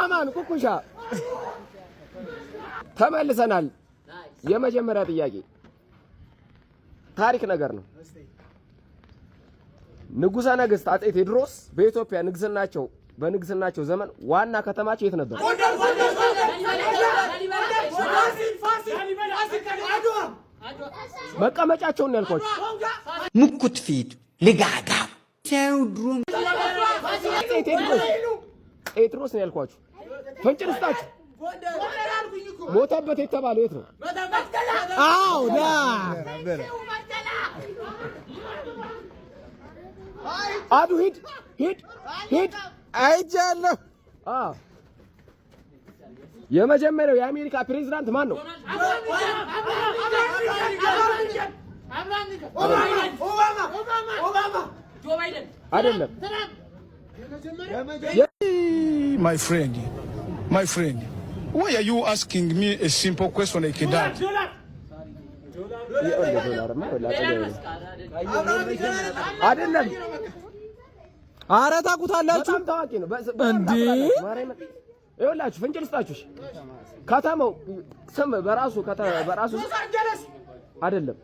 አማን ኩኩሻ ተመልሰናል። የመጀመሪያ ጥያቄ ታሪክ ነገር ነው። ንጉሠ ነገሥት አፄ ቴዎድሮስ በኢትዮጵያ በንግስናቸው ዘመን ዋና ከተማቸው የት ነበር? መቀመጫቸውን ያልኳችሁ ሙኩት ፊት ልጋጋ ቴዎድሮስ ቴዎድሮስ ነው ያልኳችሁ። ፈንጭርስታችሁ ሞተበት የተባለው የት ነው? አው ዳ አዱ ሂድ አይጃለሁ። የመጀመሪያው የአሜሪካ ፕሬዝዳንት ማን ነው? አይደለም። My friend, why are you asking me a simple question like that? አይደለም። ኧረ ታውቁታላችሁ ታዋቂ ነው እንዴ? ይኸውላችሁ ፍንጭ ልስጣችሁ። ከተማው ስም በራሱ አይደለም።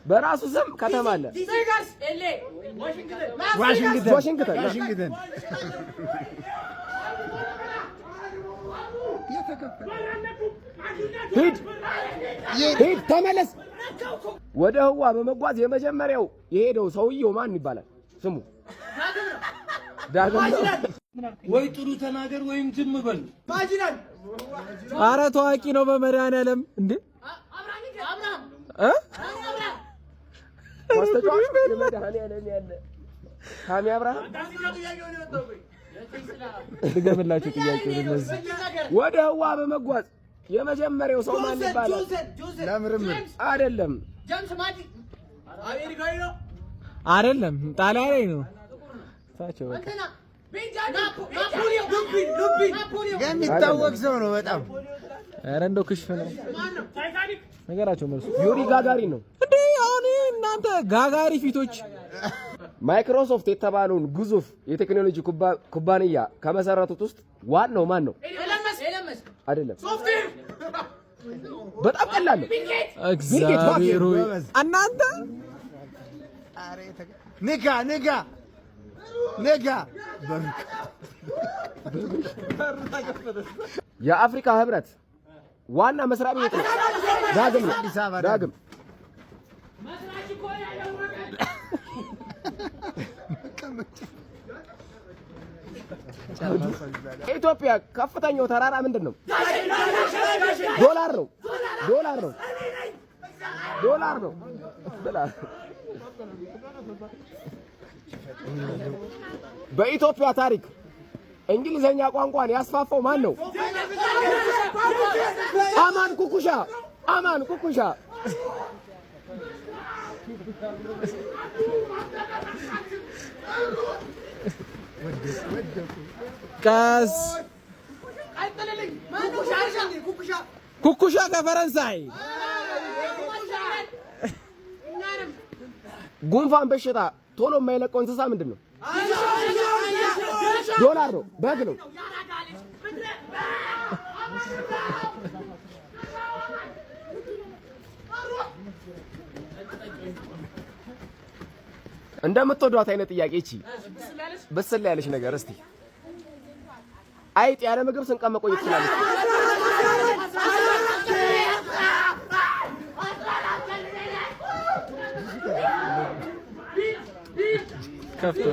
በራሱ ስም ከተማ አለ። ዋሽንግተን ሂድ ተመለስ። ወደ ህዋ በመጓዝ የመጀመሪያው የሄደው ሰውየው ማን ይባላል? ስሙ ዳግም ነው። ወይ ጥሩ ተናገር ወይም ዝም በል። ኧረ ታዋቂ ነው በመድኃኒዓለም እንዴ? ማስተጫወት በመድኃኒዓለም ያለ ካሚ አብርሃም ድገምላችሁ ጥያቄው ለዚህ ወደ ህዋ በመጓዝ የመጀመሪያው ሰው ማን ይባላል? ለምርምር አይደለም። አይደለም ጣሊያናዊ ነው። ታቸው በቃ የሚታወቅ ሰው ነው በጣም። ኧረ እንደው ክሽፍ ነው ነገራቸው። መልሱ ዩሪ ጋጋሪን ነው እንዴ? አሁን እናንተ ጋጋሪ ፊቶች። ማይክሮሶፍት የተባለውን ግዙፍ የቴክኖሎጂ ኩባንያ ከመሰረቱት ውስጥ ዋናው ማን ነው? አይደለም። በጣም ቀላል ነው። እግዚአብሔር ሆይ እናንተ ንጋ የአፍሪካ ህብረት ዋና መስሪያ ቤት ነው። ዳግም ኢትዮጵያ ከፍተኛው ተራራ ምንድን ነው? ዶላር ነው። በኢትዮጵያ ታሪክ እንግሊዘኛ ቋንቋን ያስፋፋው ማን ነው? አማን ኩኩሻ። ቀስ ኩኩሻ ከፈረንሳይ። ጉንፋን በሽታ ቶሎ የማይለቀው እንስሳ ምንድን ነው? ዶላር ነው። በግ ነው። እንደምትወዷት አይነት ጥያቄ እቺ በስል ያለች ነገር እስቲ አይጥ ያለ ምግብ ስንቀም መቆየት ትችላለች? ከፍቶ